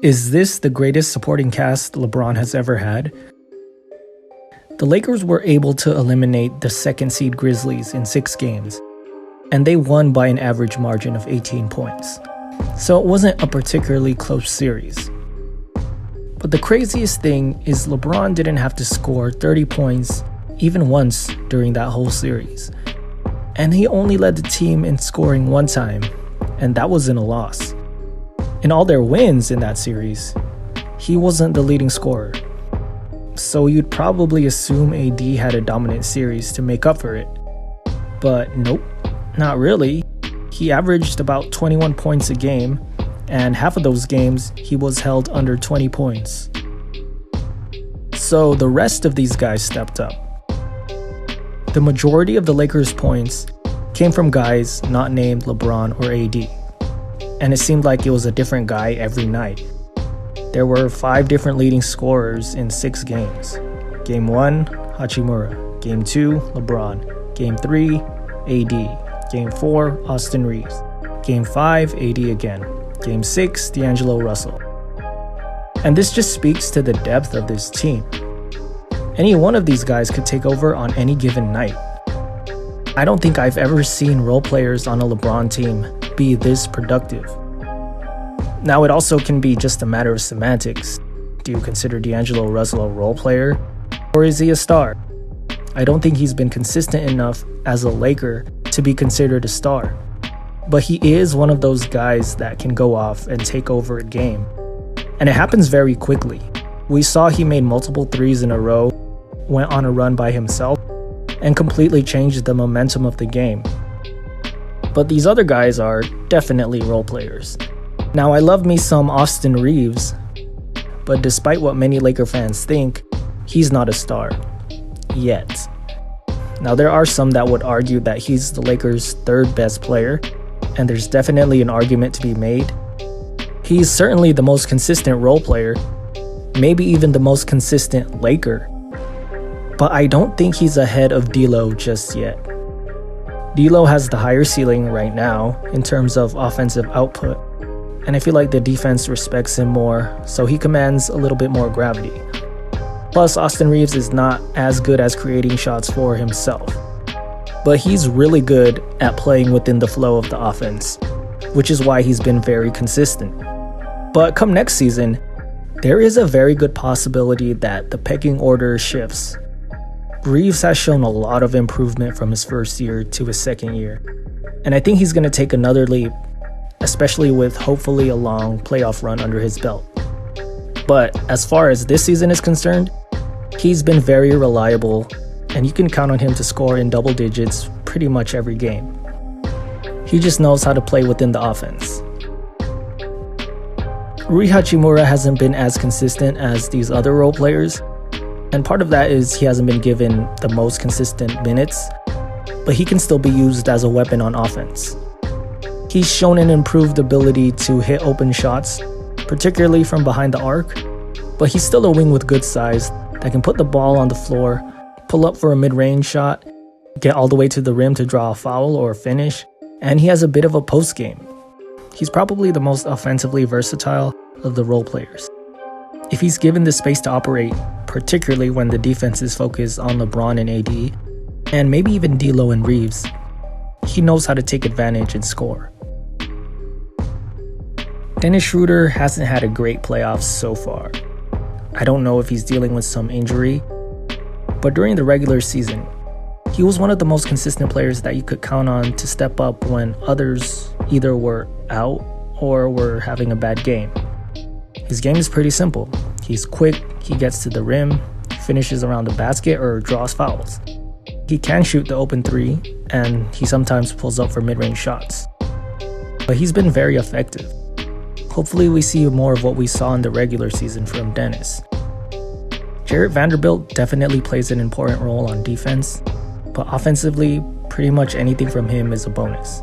Is this the greatest supporting cast LeBron has ever had? The Lakers were able to eliminate the second seed Grizzlies in 6 games, and they won by an average margin of 18 points. So it wasn't a particularly close series. But the craziest thing is LeBron didn't have to score 30 points even once during that whole series. And he only led the team in scoring one time, and that was in a loss. In all their wins in that series, he wasn't the leading scorer. So you'd probably assume AD had a dominant series to make up for it. But nope, not really. He averaged about 21 points a game, and half of those games he was held under 20 points. So the rest of these guys stepped up. The majority of the Lakers' points came from guys not named LeBron or AD. And it seemed like it was a different guy every night. There were 5 different leading scorers in 6 games. Game 1, Hachimura. Game 2, LeBron. Game 3, AD. Game 4, Austin Reaves. Game 5, AD again. Game 6, D'Angelo Russell. And this just speaks to the depth of this team. Any one of these guys could take over on any given night. I don't think I've ever seen role players on a LeBron team be this productive. Now, it also can be just a matter of semantics. Do you consider D'Angelo Russell a role player, or is he a star? I don't think he's been consistent enough as a Laker to be considered a star. But he is one of those guys that can go off and take over a game. And it happens very quickly. We saw he made multiple threes in a row, went on a run by himself, and completely changed the momentum of the game. But these other guys are definitely role players. Now, I love me some Austin Reaves, but despite what many Laker fans think, he's not a star. Yet. Now, there are some that would argue that he's the Lakers' 3rd best player, and there's definitely an argument to be made. He's certainly the most consistent role player, maybe even the most consistent Laker. But I don't think he's ahead of D'Lo just yet. D'Lo has the higher ceiling right now in terms of offensive output, and I feel like the defense respects him more, so he commands a little bit more gravity. Plus, Austin Reaves is not as good as creating shots for himself, but he's really good at playing within the flow of the offense, which is why he's been very consistent. But come next season, there is a very good possibility that the pecking order shifts. Reaves has shown a lot of improvement from his first year to his second year, and I think he's going to take another leap, especially with hopefully a long playoff run under his belt. But as far as this season is concerned, he's been very reliable, and you can count on him to score in double digits pretty much every game. He just knows how to play within the offense. Rui Hachimura hasn't been as consistent as these other role players, and part of that is he hasn't been given the most consistent minutes, but he can still be used as a weapon on offense. He's shown an improved ability to hit open shots, particularly from behind the arc, but he's still a wing with good size that can put the ball on the floor, pull up for a mid-range shot, get all the way to the rim to draw a foul or a finish, and he has a bit of a post game. He's probably the most offensively versatile of the role players. If he's given the space to operate, particularly when the defense is focused on LeBron and AD, and maybe even D'Lo and Reaves, he knows how to take advantage and score. Dennis Schroeder hasn't had a great playoffs so far. I don't know if he's dealing with some injury, but during the regular season, he was one of the most consistent players that you could count on to step up when others either were out or were having a bad game. His game is pretty simple. He's quick, he gets to the rim, finishes around the basket, or draws fouls. He can shoot the open 3, and he sometimes pulls up for mid-range shots. But he's been very effective. Hopefully we see more of what we saw in the regular season from Dennis. Jarrett Vanderbilt definitely plays an important role on defense, but offensively, pretty much anything from him is a bonus.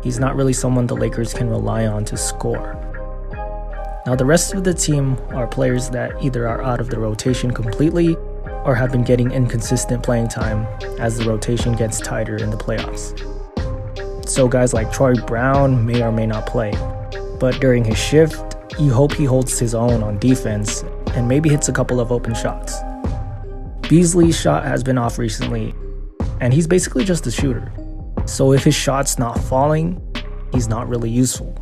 He's not really someone the Lakers can rely on to score. Now, the rest of the team are players that either are out of the rotation completely or have been getting inconsistent playing time as the rotation gets tighter in the playoffs. So guys like Troy Brown may or may not play, but during his shift, you hope he holds his own on defense and maybe hits a couple of open shots. Beasley's shot has been off recently, and he's basically just a shooter. So if his shot's not falling, he's not really useful.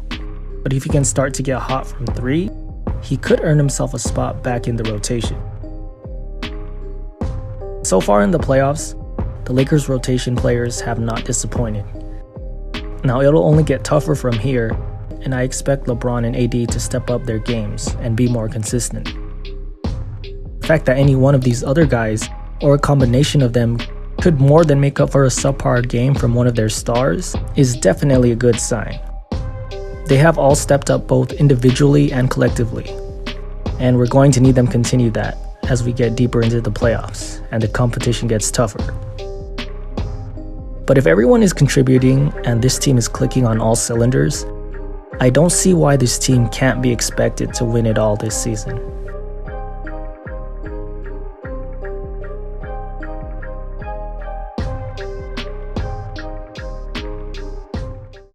But if he can start to get hot from 3, he could earn himself a spot back in the rotation. So far in the playoffs, the Lakers' rotation players have not disappointed. Now it'll only get tougher from here, and I expect LeBron and AD to step up their games and be more consistent. The fact that any one of these other guys, or a combination of them, could more than make up for a subpar game from one of their stars is definitely a good sign. They have all stepped up both individually and collectively, and we're going to need them to continue that as we get deeper into the playoffs and the competition gets tougher. But if everyone is contributing and this team is clicking on all cylinders, I don't see why this team can't be expected to win it all this season.